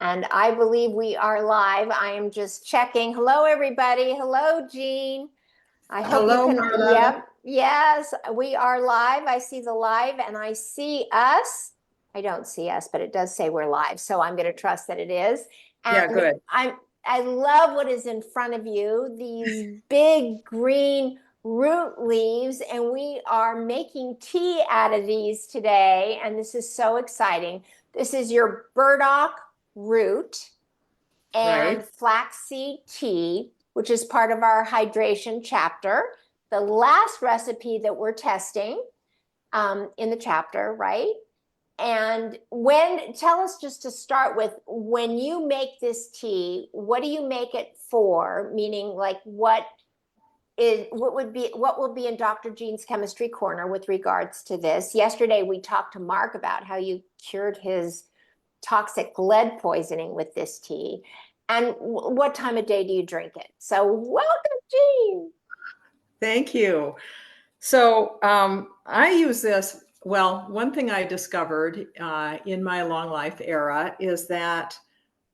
And I believe we are live. I am just checking. Hello, everybody. Hello, Jean. I hope you Hello, can. Marla. Yep. Yes, we are live. I see the live and I see us. I don't see us, but it does say we're live. So I'm going to trust that it is. Yeah, And good. I love what is in front of you, these big green root leaves, and we are making tea out of these today. And this is so exciting. This is your burdock root and Right. flaxseed tea, which is part of our hydration chapter. The last recipe that we're testing in the chapter, right? And tell us just to start with, when you make this tea, what do you make it for? Meaning, like, what will be in Dr. Jean's chemistry corner with regards to this? Yesterday, we talked to Mark about how you cured his toxic lead poisoning with this tea. And what time of day do you drink it? So welcome, Jean. Thank you. So I use this. Well, one thing I discovered in my long life era is that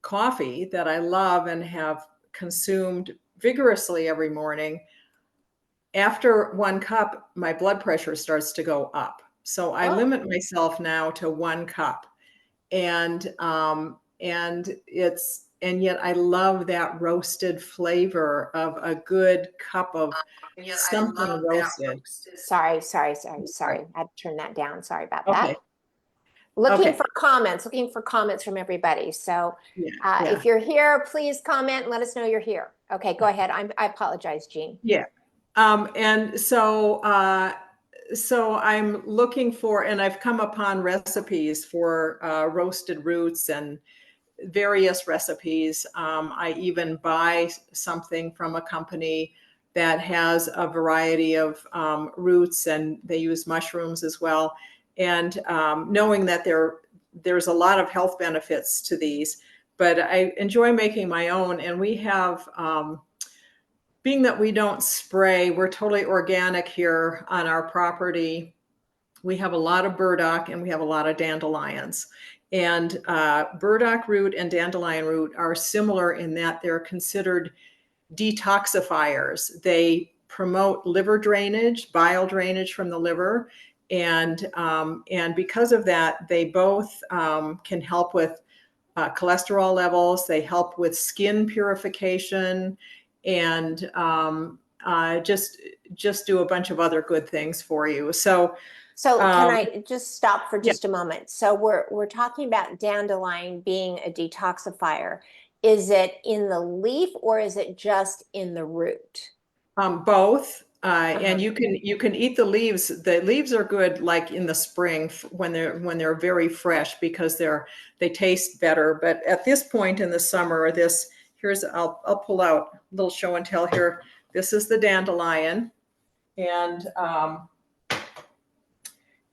coffee that I love and have consumed vigorously every morning, after 1 cup, my blood pressure starts to go up. So I Oh, limit myself now to 1 cup. And yet I love that roasted flavor of a good cup of and yet I something love that roasted. roasted. Sorry. I had to turn that down. Sorry about that. Okay. Looking Okay. for comments from everybody. So Yeah. if Yeah. you're here, please comment and let us know you're here. Okay, go ahead. I apologize, Jean. Yeah. And so I'm looking for, and I've come upon recipes for roasted roots and various recipes. I even buy something from a company that has a variety of roots, and they use mushrooms as well. And knowing that there's a lot of health benefits to these, but I enjoy making my own. And we have, being that we don't spray, we're totally organic here on our property. We have a lot of burdock and we have a lot of dandelions. And burdock root and dandelion root are similar in that they're considered detoxifiers. They promote liver drainage, bile drainage from the liver, and because of that, they both can help with cholesterol levels. They help with skin purification, and just do a bunch of other good things for you. So can Um, I just stop for yeah, just a moment? So we're talking about dandelion being a detoxifier. Is it in the leaf or is it just in the root? both. And Uh-huh. you can eat the leaves. The leaves are good, like in the spring when they're very fresh, because they taste better. But at this point in the summer, I'll pull out a little show and tell here. This is the dandelion,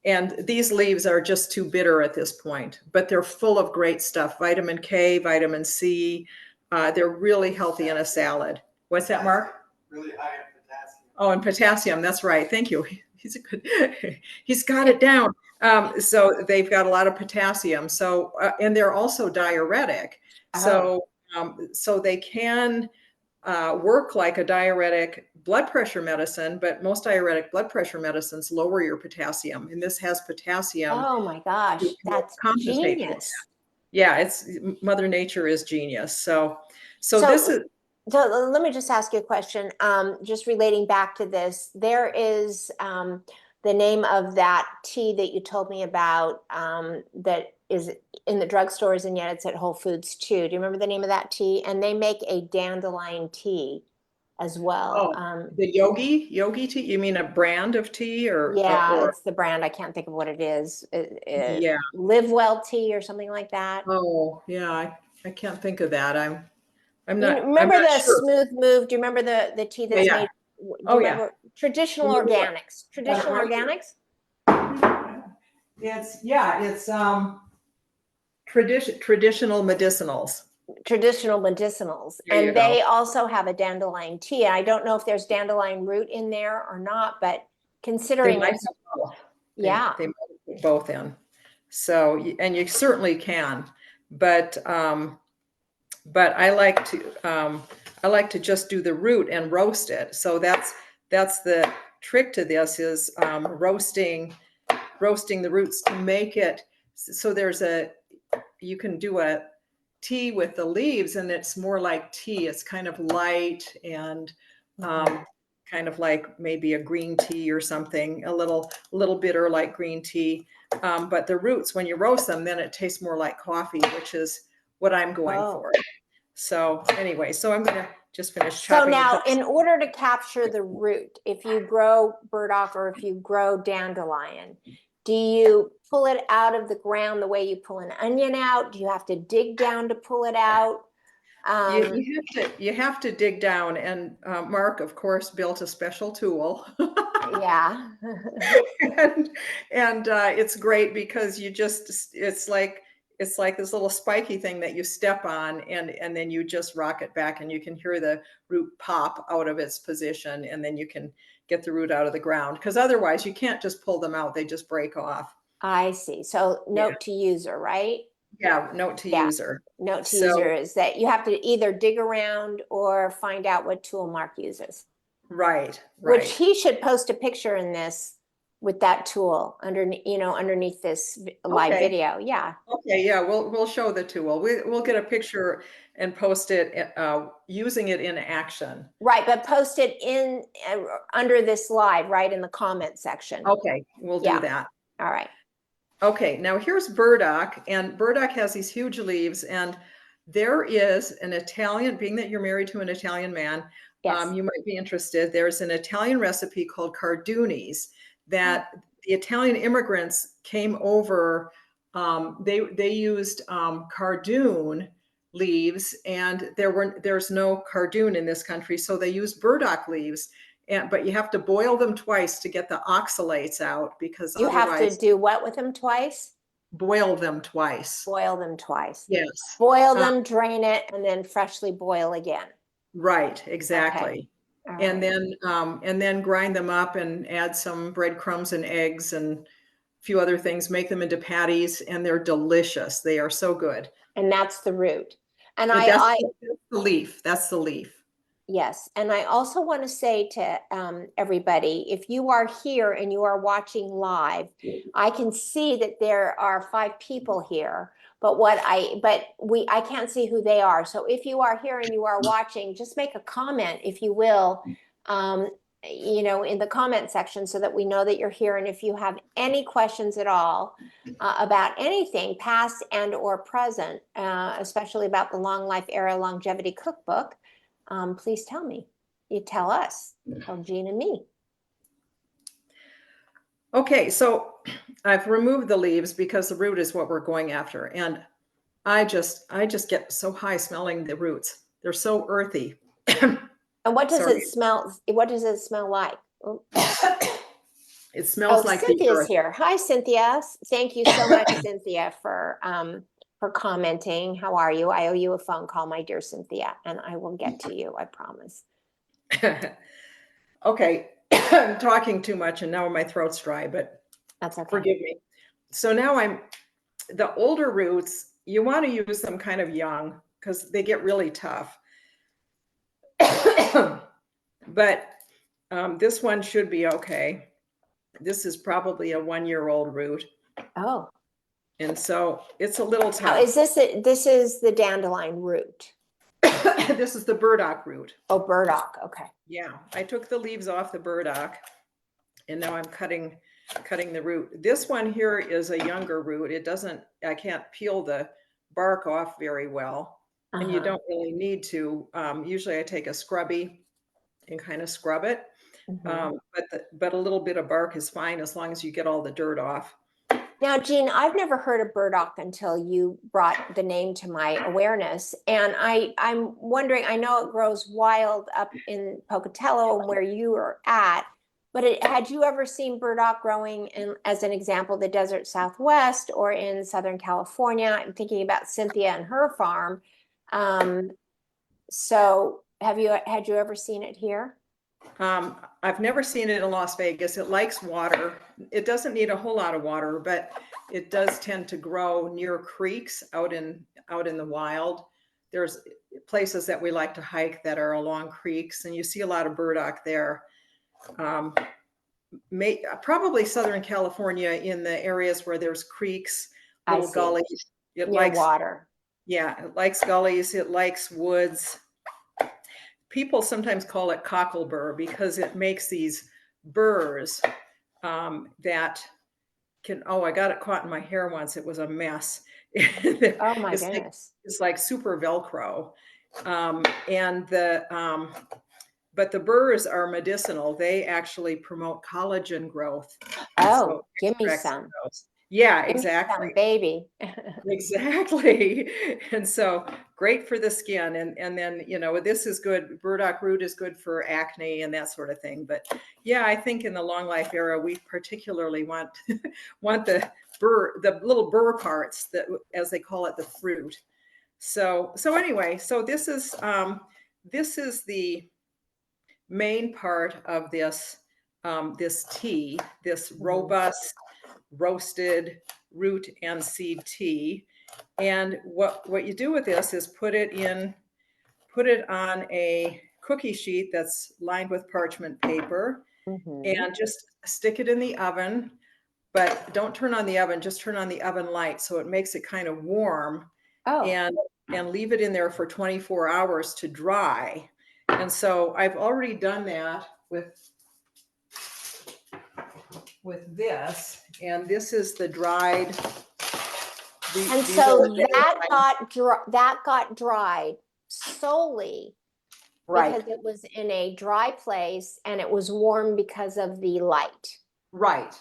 and these leaves are just too bitter at this point, but they're full of great stuff: vitamin K, vitamin C. They're really healthy in a salad. What's that, Mark? Really high in potassium. Oh, and potassium. That's right. Thank you. He's a good. He's got it down. So they've got a lot of potassium. So and they're also diuretic. Oh, So they can work like a diuretic blood pressure medicine, but most diuretic blood pressure medicines lower your potassium, and this has potassium oh my to gosh, help that's compensate for genius. that. Yeah, it's Mother Nature is genius. So this So, is let me just ask you a question. Just relating back to this, there is the name of that tea that you told me about that is in the drugstores, and yet it's at Whole Foods too. Do you remember the name of that tea? And they make a dandelion tea as well. oh, the yogi tea. You mean a brand of tea, Yeah, or it's the brand. I can't think of what it is. yeah. Live Well tea or something like that. Oh, yeah. I can't think of that. I'm You not I'm remember not the sure. Smooth Move? Do you remember the tea Yeah, that's yeah. made? Do you Oh, yeah. remember traditional Live well. organics? Got it Traditional right here. organics? It's traditional medicinals. Traditional medicinals. There you And go. they also have a dandelion tea. I don't know if there's dandelion root in there or not, but They considering might it's, have both. yeah. They might put both in. So, and you certainly can. but I like to just do the root and roast it. So that's the trick to this is roasting the roots to make it so you can do a tea with the leaves and it's more like tea. It's kind of light and kind of like maybe a green tea or something, a little bitter like green tea. But the roots, when you roast them, then it tastes more like coffee, which is what I'm going for. So anyway, so I'm gonna just finish chopping. So now, in order to capture the root, if you grow burdock or if you grow dandelion, do you pull it out of the ground the way you pull an onion out? Do you have to dig down to pull it out? You have to dig down, and Mark, of course, built a special tool. Yeah. and it's great because it's like this little spiky thing that you step on, and then you just rock it back, and you can hear the root pop out of its position, and then you can get the root out of the ground, because otherwise you can't just pull them out, they just break off. I see. So note to user, right? Yeah, note to user. Note to user is that you have to either dig around or find out what tool Mark uses. Right. Which he should post a picture in this with that tool underneath this live video. Yeah. Okay. Yeah. We'll show the tool. We'll get a picture and post it using it in action. Right. But post it in under this live, right, in the comment section. Okay. We'll do that. All right. Okay. Now here's burdock, and burdock has these huge leaves, and there is an Italian, being that you're married to an Italian man, you might be interested. There's an Italian recipe called cardoonies that the Italian immigrants came over. They used cardoon leaves, and there's no cardoon in this country, so they used burdock leaves. But you have to boil them twice to get the oxalates out, because you have to do what with them twice? Boil them twice. Boil them twice. Yes. Boil them, drain it, and then freshly boil again. Right, exactly. Okay. And then grind them up and add some breadcrumbs and eggs and a few other things, make them into patties, and they're delicious. They are so good. And that's the root. And that's the leaf. That's the leaf. Yes. And I also want to say to everybody, if you are here and you are watching live, I can see that there are 5 people here, but I can't see who they are. So if you are here and you are watching, just make a comment, if you will, in the comment section, so that we know that you're here. And if you have any questions at all about anything past and or present, especially about the Long Life Era Longevity Cookbook, please tell me. You tell us. Tell Jean and me. Okay, so I've removed the leaves because the root is what we're going after, and I just get so high smelling the roots. They're so earthy. And what does it smell? What does it smell like? Oh. It smells like Cynthia's here. Hi, Cynthia. Thank you so much, Cynthia, for commenting. How are you? I owe you a phone call, my dear Cynthia, and I will get to you, I promise. Okay, I'm talking too much and now my throat's dry, but that's okay. Forgive me. So now the older roots, you want to use them kind of young because they get really tough. But this one should be okay. This is probably a 1-year-old root. Oh. And so it's a little tough. Now, this is the dandelion root? This is the burdock root. Oh, burdock. Okay. Yeah, I took the leaves off the burdock, and now I'm cutting the root. This one here is a younger root. I can't peel the bark off very well, and you don't really need to. Usually I take a scrubby and kind of scrub it. But a little bit of bark is fine as long as you get all the dirt off. Now, Jean, I've never heard of burdock until you brought the name to my awareness. And I'm wondering, I know it grows wild up in Pocatello and where you are at, but had you ever seen burdock growing in, as an example, the desert Southwest or in Southern California? I'm thinking about Cynthia and her farm. So had you ever seen it here? I've never seen it in Las Vegas. It likes water. It doesn't need a whole lot of water, but it does tend to grow near creeks out in the wild. There's places that we like to hike that are along creeks, and you see a lot of burdock there. Probably Southern California in the areas where there's creeks, little gullies. It near likes water. Yeah, it likes gullies, it likes woods. People sometimes call it cocklebur because it makes these burrs that can, oh, I got it caught in my hair once. It was a mess. Oh my It's goodness. it's like super Velcro. And but the burrs are medicinal. They actually promote collagen growth. Oh, So give me extracts of some. those. Yeah, Give me some, exactly. baby. Exactly. And so great for the skin. And then, this is good. Burdock root is good for acne and that sort of thing. But yeah, I think in the long life era, we particularly want want the little burr parts, that, as they call it, the fruit. So anyway, so this is the main part of this tea, this robust roasted root and seed tea. And what you do with this is put it on a cookie sheet that's lined with parchment paper, Mhm. and just stick it in the oven. But don't turn on the oven, just turn on the oven light so it makes it kind of warm, Oh, and leave it in there for 24 hours to dry. And so I've already done that with this, and this is the dried. and These are so the that got dried solely right, because it was in a dry place and it was warm because of the light. right,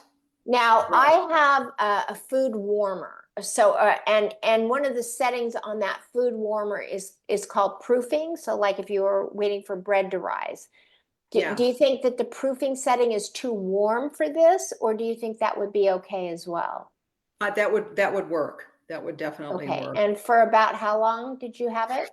Now right. I have a food warmer. So and one of the settings on that food warmer is called proofing. So like if you were waiting for bread to rise. Do Yeah, you think that the proofing setting is too warm for this, or do you think that would be okay as well? that would work. That would definitely Okay, work. and for about how long did you have it?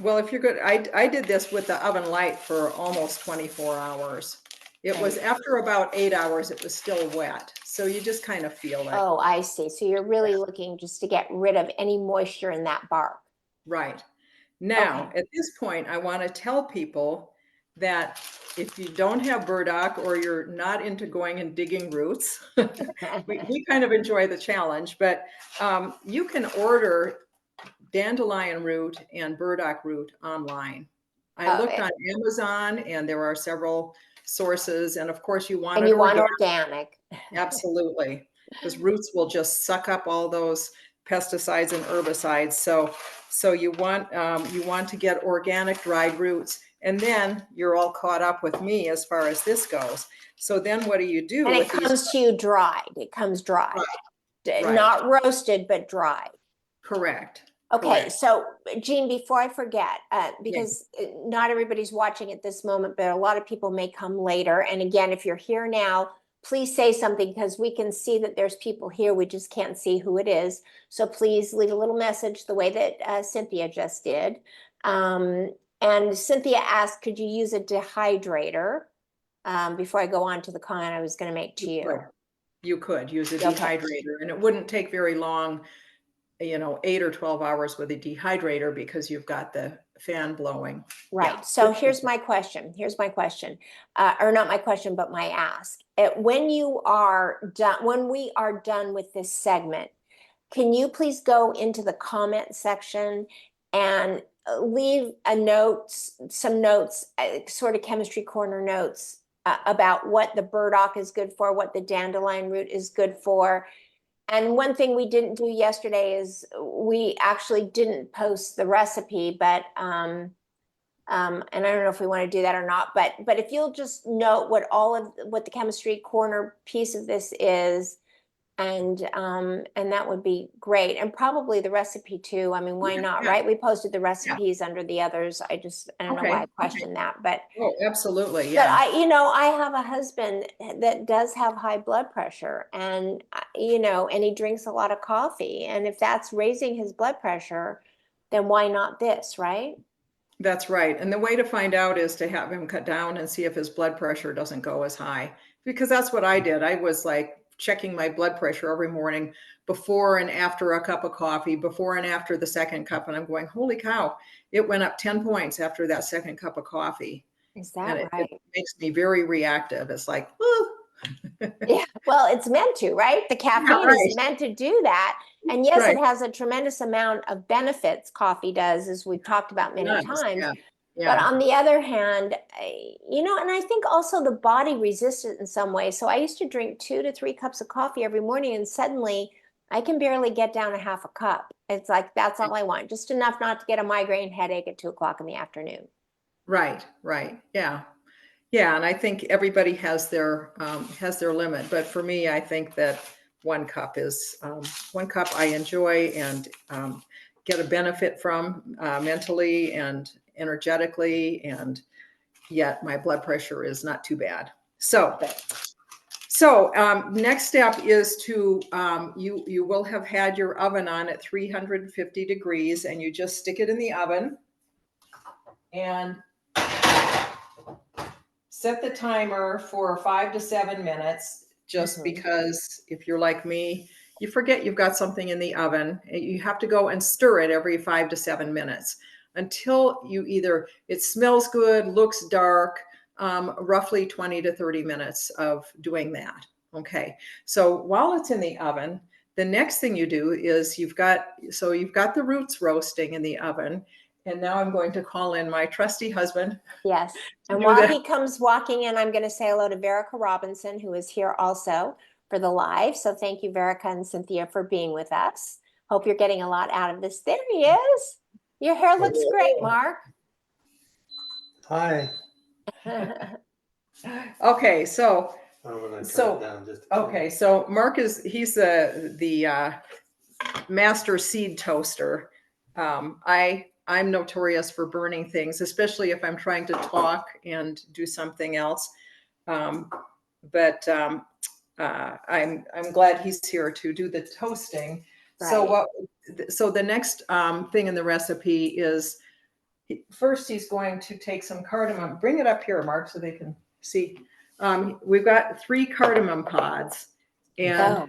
Well, if you're good, I did this with the oven light for almost 24 hours. It was Okay. after about 8 hours, it was still wet. So you just kind of feel it. Oh, I see. So you're really looking just to get rid of any moisture in that bark. Right. Now, Okay. at this point, I want to tell people that if you don't have burdock or you're not into going and digging roots, we kind of enjoy the challenge, but you can order dandelion root and burdock root online. I Oh, looked on Amazon and there are several sources, and of course you want and it you want organic. organic. Absolutely, because roots will just suck up all those pesticides and herbicides. So you want to get organic dried roots, and then you're all caught up with me as far as this goes. So then what do you do And it with these? comes to you dried. It comes dried. Right, right. Not roasted, but dried. Correct. Okay, Correct. so Jean, before I forget, Yeah. because not everybody's watching at this moment, but a lot of people may come later. And again, if you're here now, please say something because we can see that there's people here. We just can't see who it is. So please leave a little message the way that Cynthia just did. And Cynthia asked, could you use a dehydrator? Before I go on to the comment I was going to make to You you. could. You could use a Okay. dehydrator, and it wouldn't take very long, 8 or 12 hours with a dehydrator because you've got the fan blowing. Right. Yeah. So here's my question. Or not my question, but my ask. When you are done, when we are done with this segment, can you please go into the comment section and leave some notes, sort of chemistry corner notes about what the burdock is good for, what the dandelion root is good for. And one thing we didn't do yesterday is we actually didn't post the recipe, but and I don't know if we want to do that or not, but if you'll just note what the chemistry corner piece of this is, and that would be great, and probably the recipe too. I mean, why not, Yeah. right? We posted the Yeah. recipes under the others. I don't know why Okay. I questioned that, but Oh, absolutely. but Yeah. I have a husband that does have high blood pressure, and and he drinks a lot of coffee, and if that's raising his blood pressure, then why not this, right? That's right. And the way to find out is to have him cut down and see if his blood pressure doesn't go as high. Because that's what I did. I was like checking my blood pressure every morning before and after a cup of coffee, before and after the second cup. And I'm going, holy cow, it went up 10 points after that second cup of coffee. Is And that it right? makes me very reactive. It's like, woo. Yeah, well, it's meant to, right? The Yeah, caffeine is right, meant to do that. And yes, it right. has a tremendous amount of benefits, coffee does, as we've talked about many Yes, times. yeah, But yeah, on the other hand, and I think also the body resists it in some way. So I used to drink 2 to 3 cups of coffee every morning, and suddenly I can barely get down a half a cup. It's like, that's all I want, just enough not to get a migraine headache at 2 o'clock in the afternoon. right. Yeah. Yeah, and I think everybody has their limit. But for me, I think that 1 cup is 1 cup I enjoy and get a benefit from mentally and energetically, and yet my blood pressure is not too bad. So next step is to you will have had your oven on at 350 degrees, and you just stick it in the oven and set the timer for 5 to 7 minutes, just Mhm. because if you're like me, you forget you've got something in the oven. You have to go and stir it every 5 to 7 minutes until it smells good, looks dark, roughly 20 to 30 minutes of doing that. Okay. So while it's in the oven, the next thing you do is you've got the roots roasting in the oven. And now I'm going to call in my trusty husband Yes. to And do while that. he comes walking in, I'm going to say hello to Verica Robinson, who is here also for the live. So thank you, Verica and Cynthia, for being with us. Hope you're getting a lot out of this. There he is. Your hair looks great, Mark. Hi. Okay, so I'm gonna turn So- it down just. okay, so Mark he's the master seed toaster. I'm notorious for burning things, especially if I'm trying to talk and do something else. Um, but I'm glad he's here to do the toasting. Right. So the next thing in the recipe is first he's going to take some cardamom. Bring it up here, Mark, so they can see. We've got 3 cardamom pods, and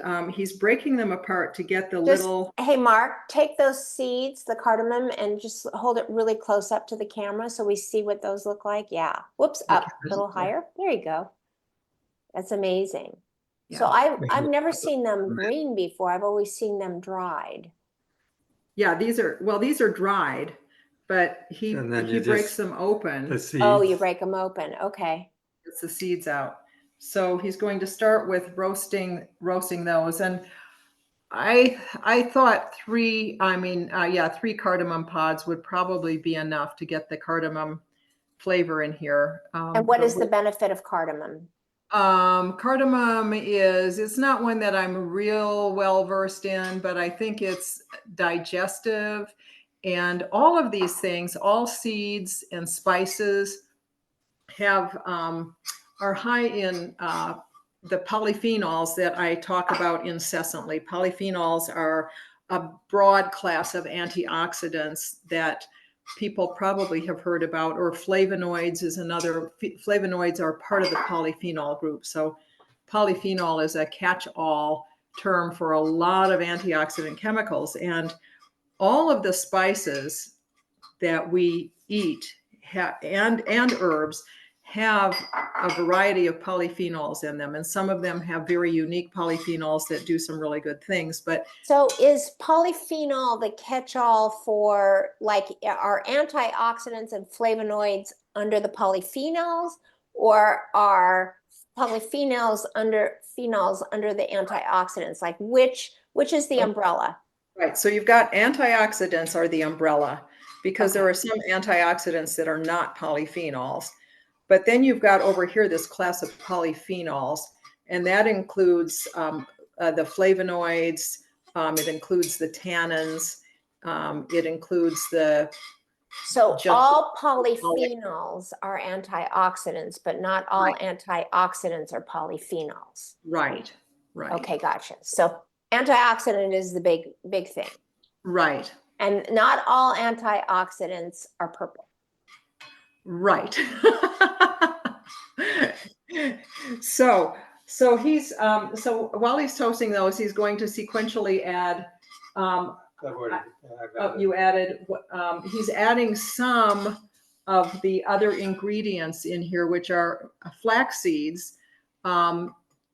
Oh, he's breaking them apart to get the just, little. hey, Mark, take those seeds, the cardamom, and just hold it really close up to the camera so we see what those look like. Yeah. Whoops, up a little higher. There you go. That's amazing. So Yeah. I've never seen them green before. I've always seen them dried. Yeah, these are dried, but he And then he you breaks just them open, the seeds. Oh, you break them open. Okay. gets the seeds out. So he's going to start with roasting those. And I thought 3 cardamom pods would probably be enough to get the cardamom flavor in here. And what is the benefit of cardamom? Cardamom it's not one that I'm real well versed in, but I think it's digestive, and all of these things, all seeds and spices are high in the polyphenols that I talk about incessantly. Polyphenols are a broad class of antioxidants that people probably have heard about, or flavonoids is another. Flavonoids are part of the polyphenol group. So polyphenol is a catch-all term for a lot of antioxidant chemicals, and all of the spices that we eat and herbs have a variety of polyphenols in them, and some of them have very unique polyphenols that do some really good things. But So is polyphenol the catch-all for, like, are antioxidants and flavonoids under the polyphenols, or are polyphenols under phenols under the antioxidants? Like which is the umbrella? right, so you've got antioxidants are the umbrella, because there Okay. are some antioxidants that are not polyphenols. But then you've got over here this class of polyphenols, and that includes the flavonoids, it includes the tannins, it includes So just all polyphenols are antioxidants, but not all antioxidants are polyphenols. right. Okay, gotcha. So antioxidant is the big thing. Right. And not all antioxidants are purple. Right. So So so while he's toasting those, he's going to sequentially add, you added, he's adding some of the other ingredients in here, which are flax seeds. And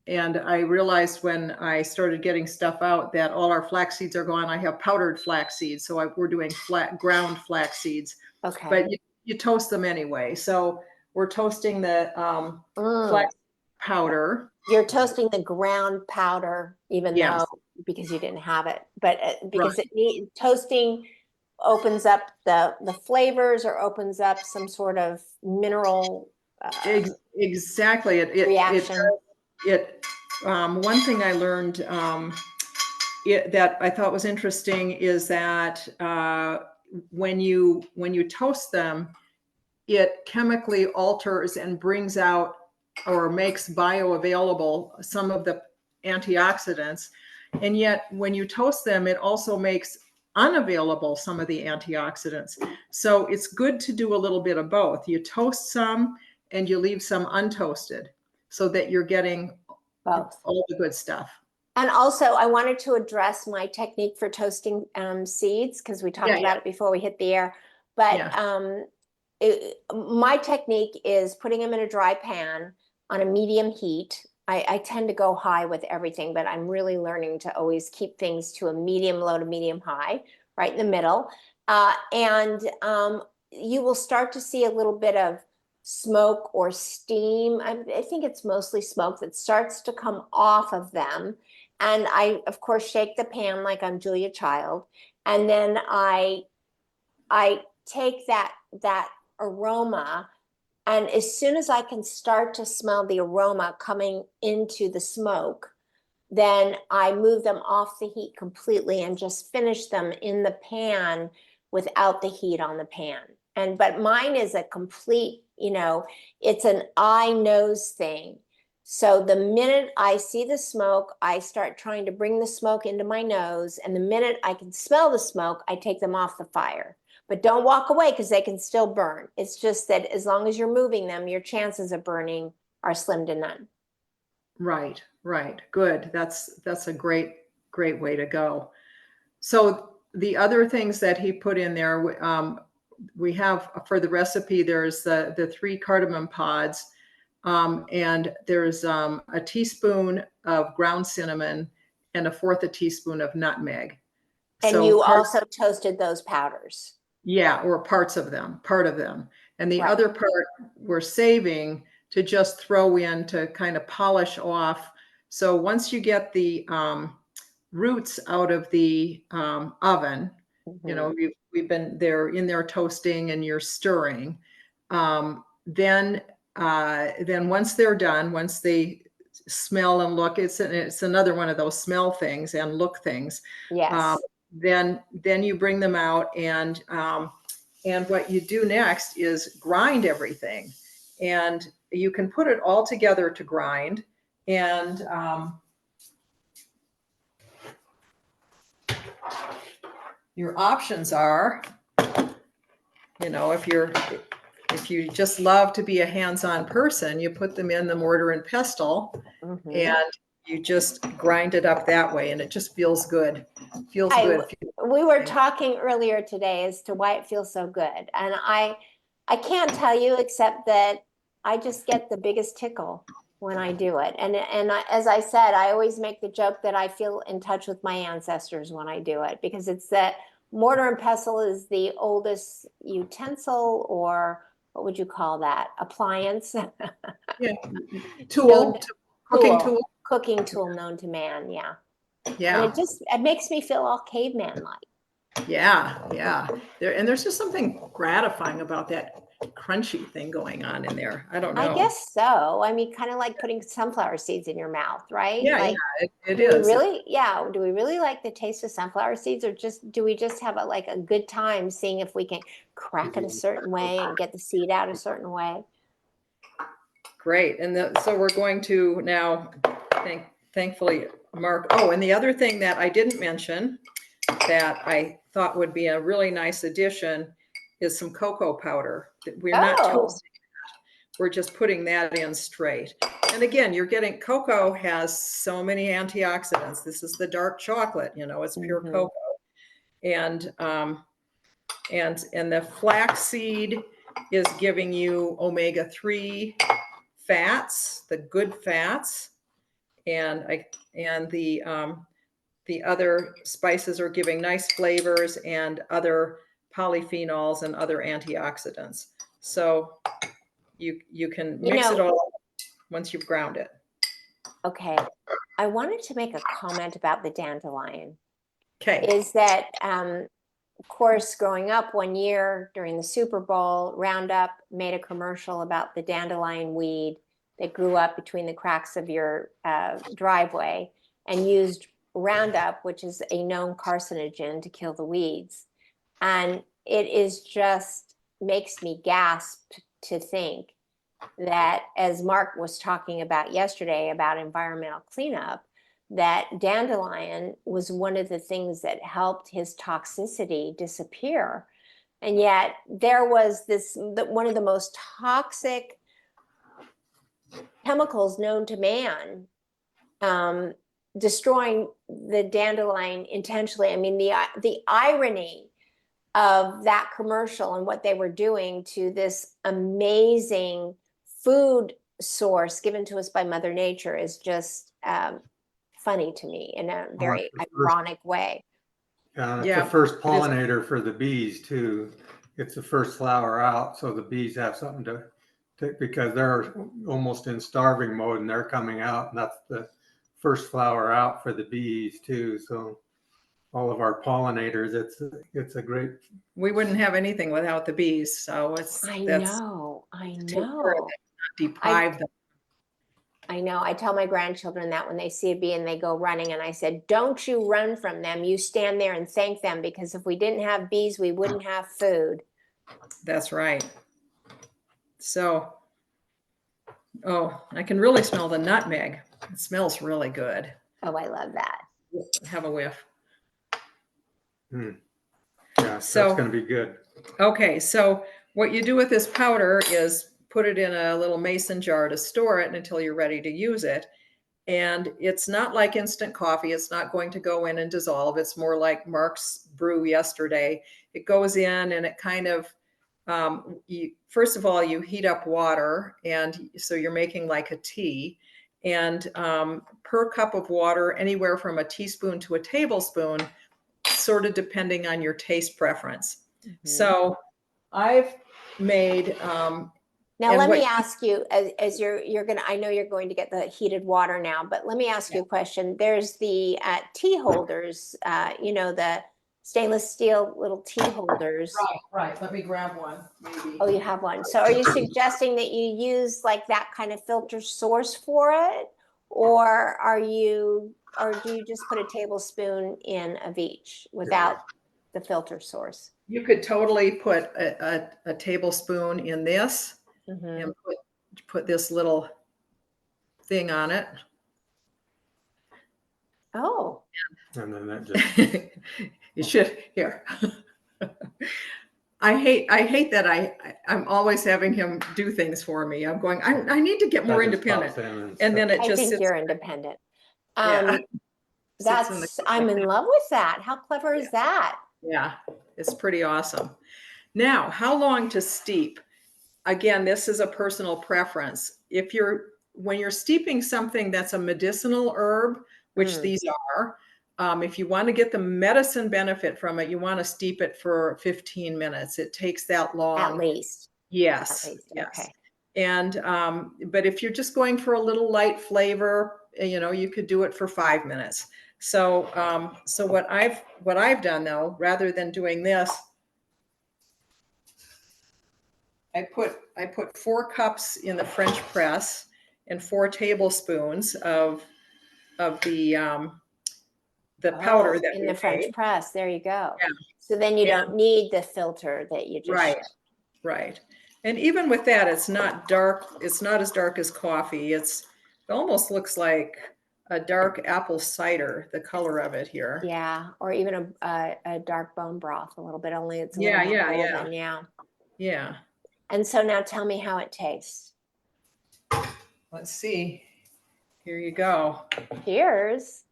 I realized when I started getting stuff out that all our flax seeds are gone. I have powdered flax seeds, so we're doing ground flax seeds. Okay. But you toast them anyway. So we're toasting the flax powder. You're toasting the ground powder, even though because you didn't have it, but because toasting opens up the flavors or opens up some sort of mineral exactly. reaction. One thing I learned that I thought was interesting is that when you toast them, it chemically alters and brings out or makes bioavailable some of the antioxidants. And yet when you toast them, it also makes unavailable some of the antioxidants. So it's good to do a little bit of both. You toast some and you leave some untoasted so that you're getting both, all the good stuff. And also I wanted to address my technique for toasting seeds, because we talked about it before we hit the air. But my technique is putting them in a dry pan on a medium heat. I tend to go high with everything, but I'm really learning to always keep things to a medium low to medium high, right in the middle. And you will start to see a little bit of smoke or steam. I think it's mostly smoke that starts to come off of them. And I, of course, shake the pan like I'm Julia Child. And then I take that aroma, and as soon as I can start to smell the aroma coming into the smoke, then I move them off the heat completely and just finish them in the pan without the heat on the pan. But mine is a complete, it's an eye nose thing. So the minute I see the smoke, I start trying to bring the smoke into my nose. And the minute I can smell the smoke, I take them off the fire. But don't walk away, because they can still burn. It's just that as long as you're moving them, your chances of burning are slim to none. Right. Good. That's a great way to go. So the other things that he put in there, we have for the recipe, there's the 3 cardamom pods, and there's a teaspoon of ground cinnamon and 1/4 teaspoon of nutmeg. And so you also toasted those powders. Yeah, or part of them. And the other part we're saving to just throw in to kind of polish off. So once you get the roots out of the oven, they're in there toasting and you're stirring. Then once they're done, once they smell and look, it's another one of those smell things and look things. Yes. Then you bring them out, and what you do next is grind everything, and you can put it all together to grind. And your options are, if you just love to be a hands-on person, you put them in the mortar and pestle, and you just grind it up that way, and it just feels good. We were talking earlier today as to why it feels so good, and I can't tell you except that I just get the biggest tickle when I do it. And as I said, I always make the joke that I feel in touch with my ancestors when I do it, because it's that mortar and pestle is the oldest utensil, or what would you call that? Appliance? Cooking tool known to man. Yeah. And it makes me feel all caveman-like. Yeah. There's just something gratifying about that crunchy thing going on in there. I don't know. I guess so. I mean, kind of like putting sunflower seeds in your mouth, right? Yeah, it is. Do we really like the taste of sunflower seeds, or do we just have a good time seeing if we can crack it a certain way and get the seed out a certain way? Great. And so we're going to now, thankfully, mark. Oh, and the other thing that I didn't mention that I thought would be a really nice addition is some cocoa powder. We're not toasting that. We're just putting that in straight. And again, you're getting, cocoa has so many antioxidants. This is the dark chocolate, you know, it's pure cocoa. And the flaxseed is giving you omega-3 fats, the good fats, and the other spices are giving nice flavors and other polyphenols and other antioxidants. So you can mix it all once you've ground it. Okay. I wanted to make a comment about the dandelion. Okay. Is that, of course, growing up one year during the Super Bowl, Roundup made a commercial about the dandelion weed that grew up between the cracks of your driveway and used Roundup, which is a known carcinogen, to kill the weeds. And it is just makes me gasp to think that, as Mark was talking about yesterday about environmental cleanup, that dandelion was one of the things that helped his toxicity disappear. And yet there was one of the most toxic chemicals known to man, destroying the dandelion intentionally. I mean, the irony of that commercial and what they were doing to this amazing food source given to us by Mother Nature is just funny to me in a very ironic way. It's the first pollinator for the bees too. It's the first flower out, so the bees have something to because they're almost in starving mode and they're coming out, and that's the first flower out for the bees too. So all of our pollinators, it's a great. We wouldn't have anything without the bees, so I know. Deprive them. I know. I tell my grandchildren that when they see a bee and they go running, and I said, don't you run from them. You stand there and thank them, because if we didn't have bees, we wouldn't have food. That's right. So, oh, I can really smell the nutmeg. It smells really good. Oh, I love that. Have a whiff. Yeah, so that's going to be good. Okay, so what you do with this powder is put it in a little mason jar to store it until you're ready to use it. And it's not like instant coffee. It's not going to go in and dissolve. It's more like Mark's brew yesterday. It goes in and it kind of, first of all, you heat up water. And so you're making like a tea. And per cup of water, anywhere from a teaspoon to a tablespoon, sort of depending on your taste preference. So I've made now let me ask you, as you're gonna, I know you're going to get the heated water now, but let me ask you a question. There's the tea holders, the stainless steel little tea holders. Right. Let me grab one. Maybe. Oh, you have one. So are you suggesting that you use like that kind of filter source for it, or do you just put a tablespoon in of each without the filter source? You could totally put a tablespoon in this. And put this little thing on it. Oh. And then that just You should here. I hate that I'm always having him do things for me. I'm going, I need to get more independent. And then it just I think you're independent. I'm in love with that. How clever is that? Yeah, it's pretty awesome. Now, how long to steep? Again, this is a personal preference. When you're steeping something that's a medicinal herb, which these are, if you want to get the medicine benefit from it, you want to steep it for 15 minutes. It takes that long. At least. Yes. At least. Yes. Okay. And, but if you're just going for a little light flavor, you could do it for 5 minutes. So, what I've done though, rather than doing this, I put 4 cups in the French press and 4 tablespoons of the powder that in the French press. There you go. Yeah. So then you don't need the filter that you just showed. Right. And even with that, it's not dark. It's not as dark as coffee. It almost looks like a dark apple cider, the color of it here. Yeah, or even a dark bone broth a little bit, only it's a little more golden. Yeah. Yeah. And so now tell me how it tastes. let's see. Here you go. Cheers.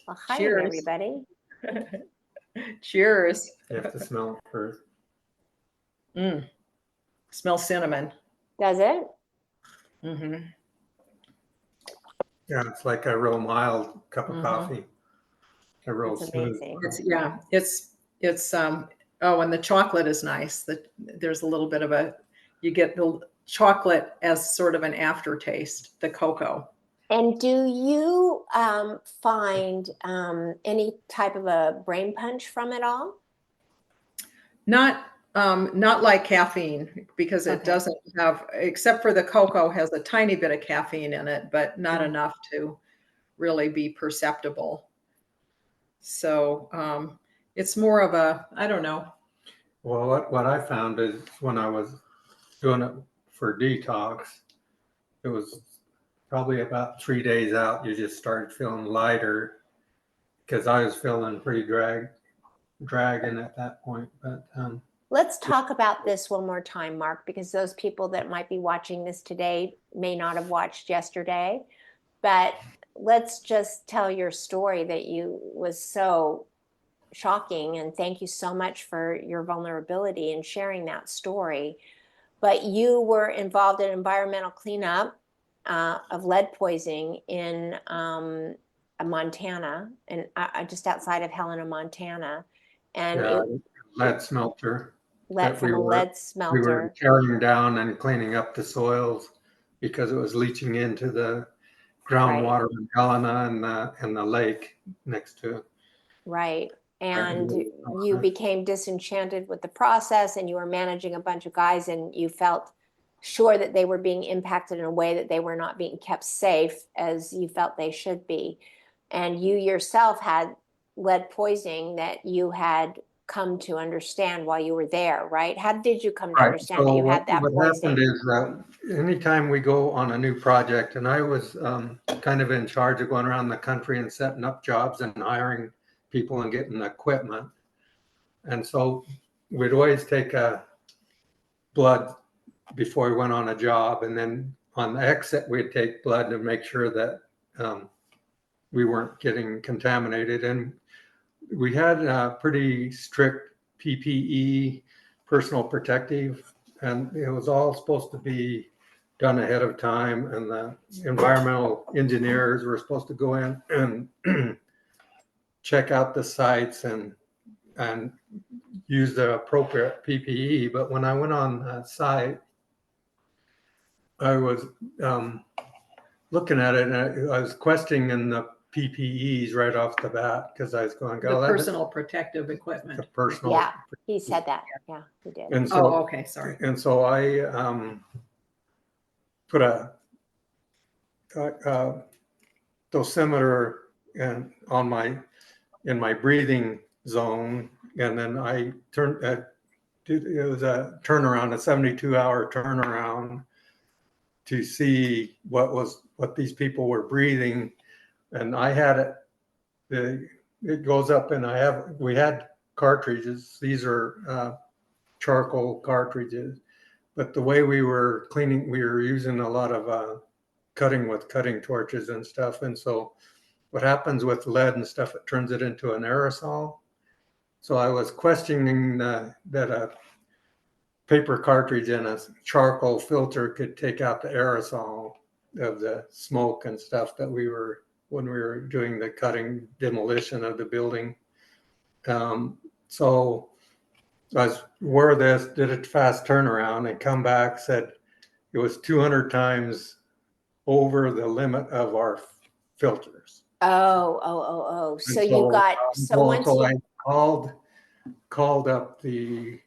Well, hi, Cheers. everybody. Cheers. You have to smell it first. Smell cinnamon. Does it? Mm-hmm. Yeah, it's like a real mild cup of Mhm. coffee. A real That's smooth. amazing. It's oh, and the chocolate is nice. There's a little bit of you get the chocolate as sort of an aftertaste, the cocoa. And do you find any type of a brain punch from it all? Not like caffeine, because it Okay. doesn't have, except for the cocoa has a tiny bit of caffeine in it, but not enough to really be perceptible. So it's more of I don't know. Well, what I found is when I was doing it for detox, it was probably about 3 days out, you just started feeling lighter, because I was feeling pretty dragging at that point. But Let's talk about this one more time, Mark, because those people that might be watching this today may not have watched yesterday. But let's just tell your story that was so shocking. And thank you so much for your vulnerability and sharing that story. But you were involved in environmental cleanup of lead poisoning in Montana, and just outside of Helena, Montana. And yeah, it lead smelter. from a lead We were smelter. tearing down and cleaning up the soils because it was leaching into the groundwater in Helena and the lake next to it. Right. And you became disenchanted with the process, and you were managing a bunch of guys, and you felt sure that they were being impacted in a way that they were not being kept safe as you felt they should be. And you yourself had lead poisoning that you had come to understand while you were there, right? How did you come to understand that you had that what poisoning? happened is that anytime we go on a new project, and I was kind of in charge of going around the country and setting up jobs and hiring people and getting equipment. And so we'd always take a blood before we went on a job. And then on the exit, we'd take blood to make sure that we weren't getting contaminated. And we had a pretty strict PPE, personal protective, and it was all supposed to be done ahead of time. And the environmental engineers were supposed to go in and check out the sites and use the appropriate PPE. But when I went on site, I was looking at it, and I was questioning the PPEs right off the bat, because I was going, The personal protective equipment. The personal. Yeah, he said that. Yeah, he did. And so, okay, sorry. And so I put a dosimeter in my breathing zone, and then I turned. It was a turnaround, a 72-hour turnaround, to see what these people were breathing. And I had it goes up, and we had cartridges. These are charcoal cartridges, but the way we were cleaning, we were using a lot of cutting with cutting torches and stuff. And so what happens with lead and stuff, it turns it into an aerosol. So I was questioning that a paper cartridge and a charcoal filter could take out the aerosol of the smoke and stuff that when we were doing the cutting demolition of the building. So I was aware of this, did a fast turnaround, and come back, said it was 200 times over the limit of our filters. Oh. So And you got, so once you, I called up the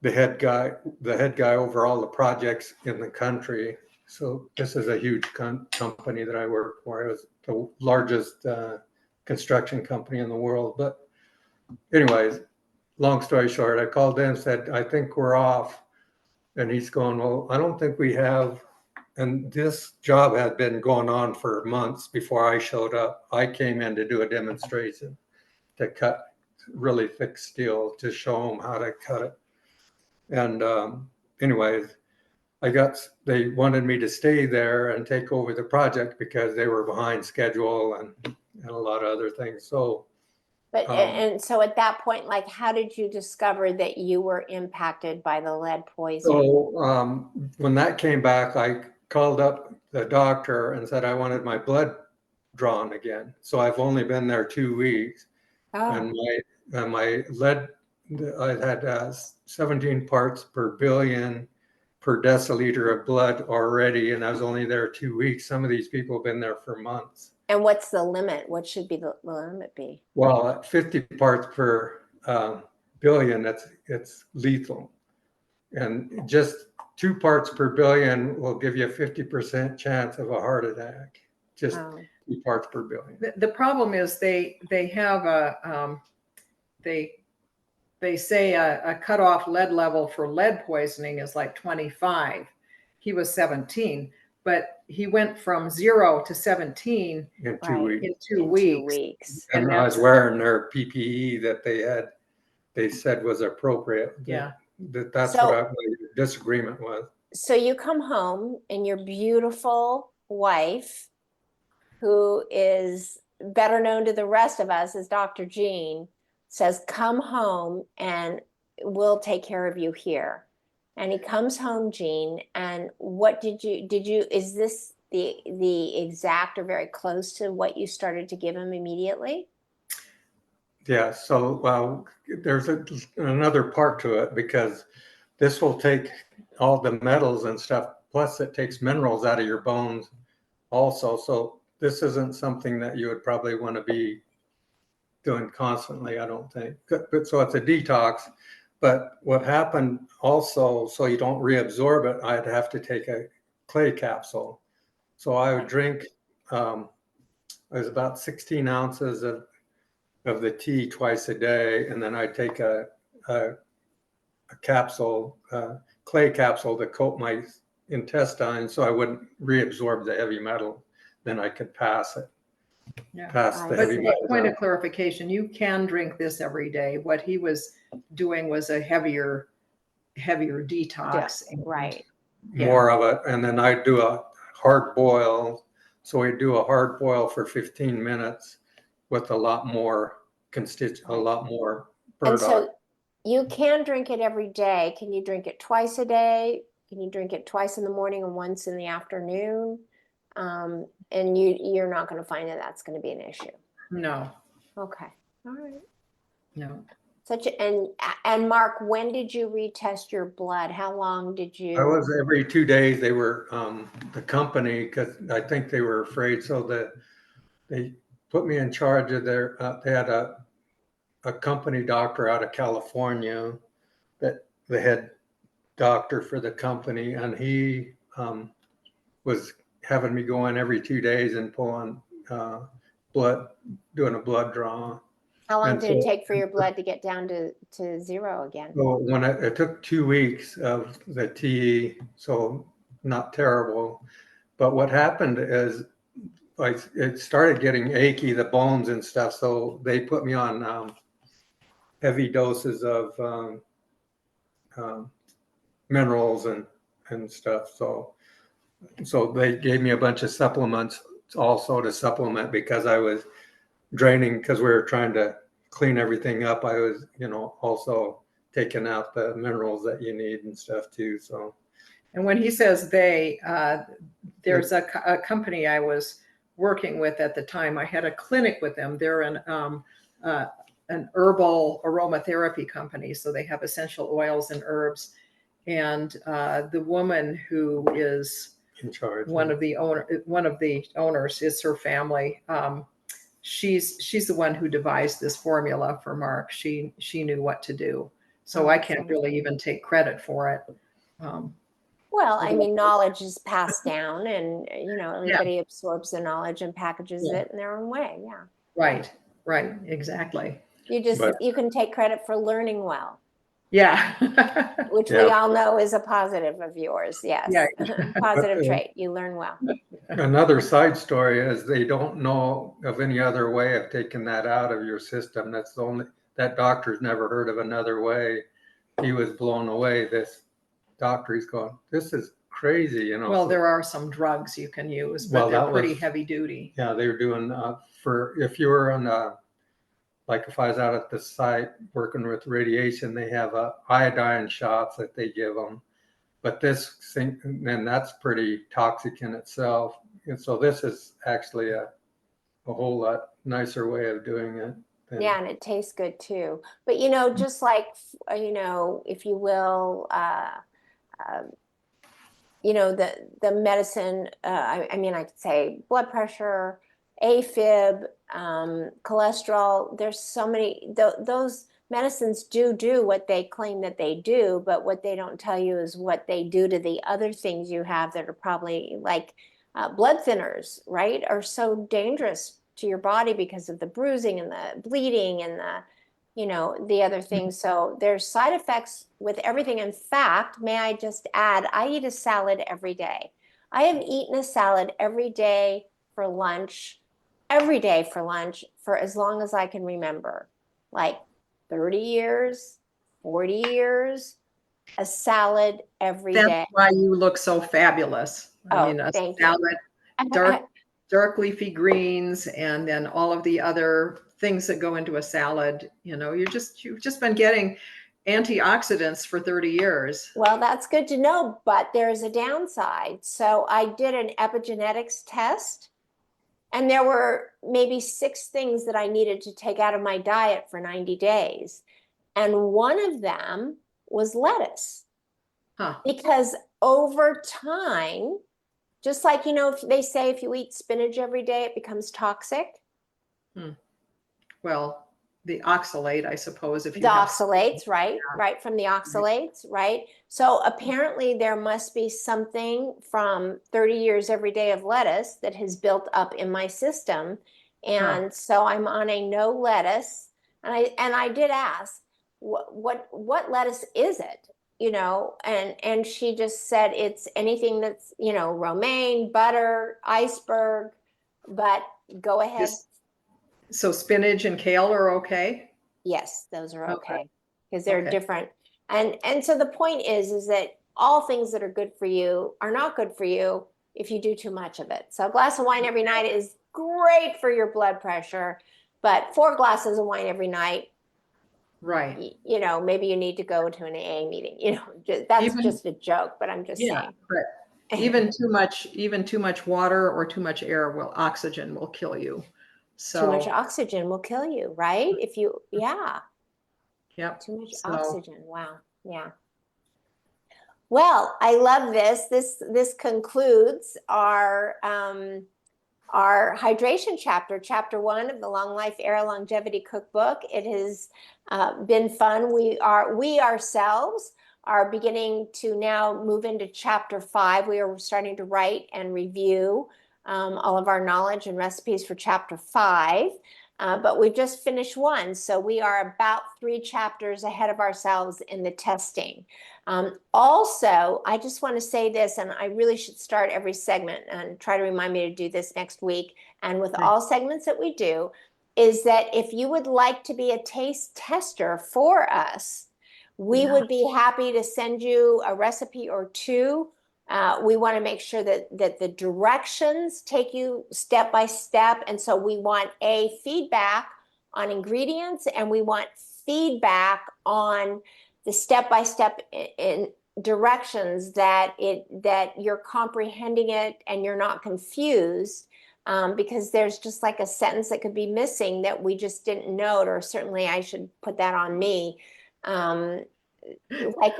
head guy over all the projects in the country. So this is a huge company that I work for. It was the largest construction company in the world. But anyways, long story short, I called in and said, I think we're off. And he's going, well, I don't think we have. And this job had been going on for months before I showed up. I came in to do a demonstration to cut really thick steel to show them how to cut it. And anyways, they wanted me to stay there and take over the project because they were behind schedule and a lot of other things. So, But and so at that point, like, how did you discover that you were impacted by the lead poisoning? so when that came back, I called up the doctor and said I wanted my blood drawn again. So I've only been there 2 weeks, and my lead, I had 17 parts per billion per deciliter of blood already, and I was only there 2 weeks. Some of these people have been there for months. And what's the limit? What should be the limit be? Well, at 50 parts per billion, it's lethal. And just 2 parts per billion will give you a 50% chance of a heart attack. Just 2 parts per billion. The problem is they have they say a cutoff lead level for lead poisoning is like 25. He was 17, but he went from 0 to 17 in 2 weeks. In 2 weeks. And I was wearing their PPE that they said was appropriate. Yeah. That's what my disagreement was. So you come home and your beautiful wife, who is better known to the rest of us as Dr. Jean, says, come home and we'll take care of you here. And he comes home, Jean, and what did you, is this the exact or very close to what you started to give him immediately? Yeah, so there's another part to it, because this will take all the metals and stuff, plus it takes minerals out of your bones also. So this isn't something that you would probably want to be doing constantly, I don't think. But so it's a detox. But what happened also, so you don't reabsorb it, I'd have to take a clay capsule. So I would drink, it was about 16 ounces of the tea twice a day, and then I'd take a capsule, clay capsule, to coat my intestines so I wouldn't reabsorb the heavy metal. Then I could pass it. Yeah. Pass the heavy metal. Point of clarification, you can drink this every day. What he was doing was a heavier detox. Yeah, right. More of it. And then I'd do a hard boil. So we'd do a hard boil for 15 minutes with a lot more burdock. And so you can drink it every day. Can you drink it twice a day? Can you drink it twice in the morning and once in the afternoon? And you're not going to find that that's going to be an issue. No. Okay. All right. No. And Mark, when did you retest your blood? How long did you? I was every 2 days. They were the company, because I think they were afraid, so that they put me in charge of their. They had a company doctor out of California, that the head doctor for the company, and he was having me go in every 2 days and pull on blood, doing a blood draw. How long did it take for your blood to get down to zero again? So when it took 2 weeks of the TE, so not terrible. But what happened is it started getting achy, the bones and stuff. So they put me on heavy doses of minerals and stuff. So they gave me a bunch of supplements also to supplement, because I was draining, because we were trying to clean everything up. I was, also taking out the minerals that you need and stuff too. So, and when he says there's a company I was working with at the time. I had a clinic with them. They're an herbal aromatherapy company, so they have essential oils and herbs. And the woman who is in charge, one of the owners, is her family. She's the one who devised this formula for Mark. She knew what to do. So I can't really even take credit for it. Well, I mean, knowledge is passed down, and everybody absorbs the knowledge and packages it in their own way. Yeah. Right. Exactly. You can take credit for learning well. Yeah. Which we all know is a positive of yours. Yes. Yeah. Positive trait. You learn well. Another side story is they don't know of any other way of taking that out of your system. That's the only, that doctor's never heard of another way. He was blown away. This doctor, he's going, this is crazy, you know. Well, so- there are some drugs you can use, but Well, they're that pretty was- heavy duty. Yeah, they were doing for if you were on like if I was out at the site working with radiation, they have iodine shots that they give them. But this thing, then that's pretty toxic in itself. And so this is actually a whole lot nicer way of doing it. Yeah, and it tastes good too. But you know, just like you know, if you will, you know, the medicine. I mean, I could say blood pressure, AFib, cholesterol. There's so many. Those medicines do what they claim that they do, but what they don't tell you is what they do to the other things you have that are probably like blood thinners, right? Are so dangerous to your body because of the bruising and the bleeding and the, you know, the other things. So there's side effects with everything. In fact, may I just add, I eat a salad every day. I have eaten a salad every day for lunch, for as long as I can remember, like 30 years, 40 years, a salad every That's day. why you look so fabulous. I Oh, mean, a thank you. salad, dark leafy greens, and then all of the other things that go into a salad. You know, you've just been getting antioxidants for 30 years. Well, that's good to know, but there's a downside. So I did an epigenetics test, and there were maybe 6 things that I needed to take out of my diet for 90 days. And one of them was lettuce. Huh. Because over time, just like, you know, if they say if you eat spinach every day, it becomes toxic. Well, the oxalate, I suppose, if you The have oxalates, right? Yeah. Right, from the oxalates, right? So apparently there must be something from 30 years every day of lettuce that has built up in my system. And so I'm on a no lettuce. And I did ask, what lettuce is it? You know, and she just said it's anything that's, you know, romaine, butter, iceberg, but go ahead. So spinach and kale are okay? Yes, those are Okay. okay because they're Okay. different. And so the point is that all things that are good for you are not good for you if you do too much of it. So a glass of wine every night is great for your blood pressure, but 4 glasses of wine every night, Right. you know, maybe you need to go to an AA meeting. You know, that's Even- just a joke, but I'm just Yeah, saying. but even too much water or too much oxygen will kill you. Too much So, oxygen will kill you, right? If you, yeah, yep. too much So- oxygen. Wow. Yeah. Well, I love this. This concludes our hydration chapter, chapter 1 of the Long Life Era Longevity Cookbook. It has been fun. We ourselves are beginning to now move into chapter 5. We are starting to write and review all of our knowledge and recipes for chapter 5. But we've just finished 1, so we are about 3 chapters ahead of ourselves in the testing. Also, I just want to say this, and I really should start every segment and try to remind me to do this next week. And with all segments that we do, is that if you would like to be a taste tester for us, we would be happy to send you a recipe or 2. We want to make sure that the directions take you step by step. And so we want feedback on ingredients, and we want feedback on the step-by-step in directions that you're comprehending it and you're not confused, because there's just like a sentence that could be missing that we just didn't note, or certainly I should put that on me. Like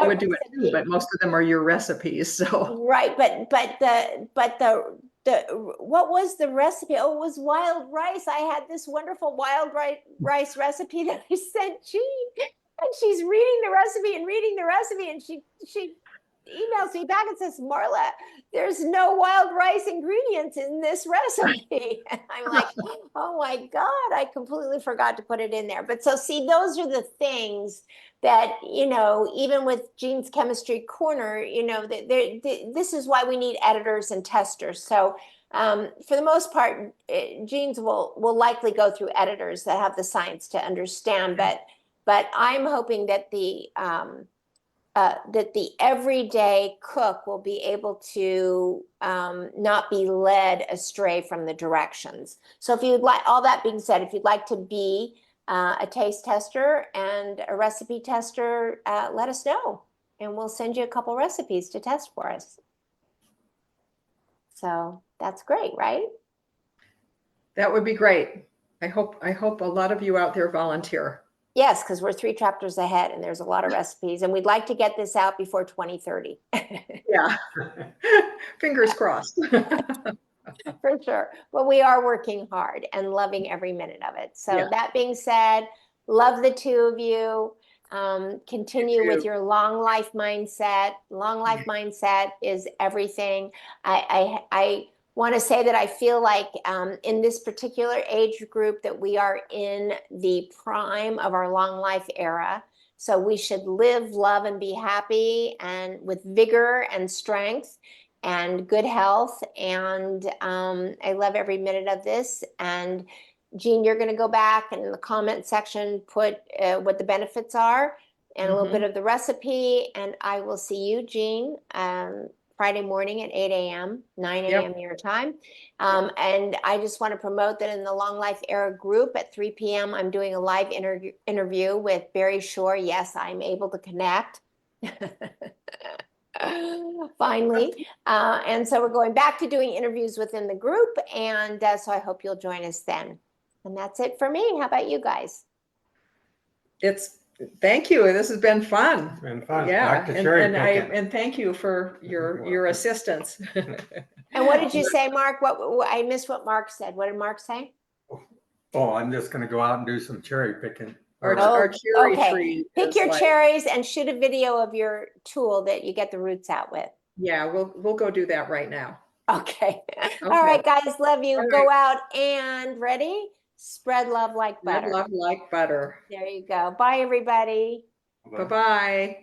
I would do it too, but most of them are your recipes. So right, but the what was the recipe? Oh, it was wild rice. I had this wonderful wild rice recipe that I sent Jean, and she's reading the recipe, and she emails me back and says, Marla, there's no wild rice ingredients in this recipe. And I'm like, oh my God, I completely forgot to put it in there. But so see, those are the things that, you know, even with Jean's Chemistry Corner, you know, this is why we need editors and testers. So for the most part, Jean's will likely go through editors that have the science to understand, but I'm hoping that that the everyday cook will be able to not be led astray from the directions. So if you'd like, all that being said, if you'd like to be a taste tester and a recipe tester, let us know, and we'll send you a couple recipes to test for us. So that's great, right? That would be great. I hope a lot of you out there volunteer. Yes, because we're 3 chapters ahead and there's a lot of recipes, and we'd like to get this out before 2030. Yeah. Fingers crossed. For sure. But we are working hard and loving every minute of it. So Yeah. that being said, love the 2 of you. Continue with your long life mindset. Long life mindset is everything. I want to say that I feel like in this particular age group that we are in the prime of our long life era. So we should live, love, and be happy, and with vigor and strength and good health. And I love every minute of this. And Jean, you're going to go back and in the comment section put what the benefits are and a little bit of the recipe. And I will see you, Jean, Friday morning at 8 a.m., 9 a.m. your time. And I just want to promote that in the Long Life Era group at 3 p.m., I'm doing a live interview with Barry Shore. Yes, I'm able to connect. Finally. And so we're going back to doing interviews within the group. And so I hope you'll join us then. And that's it for me. How about you guys? Thank you. This has been fun. It's been fun. Yeah. Back to cherry picking. And thank you for your assistance. And what did you say, Mark? What I missed what Mark said. What did Mark say? Oh, I'm just going to go out and do some cherry picking. Our cherry tree. Pick your cherries and shoot a video of your tool that you get the roots out with. Yeah, we'll go do that right now. Okay. All right, guys. Love you. All Go out and ready. Spread love like butter. Spread love like butter. There you go. Bye, everybody. Bye-bye.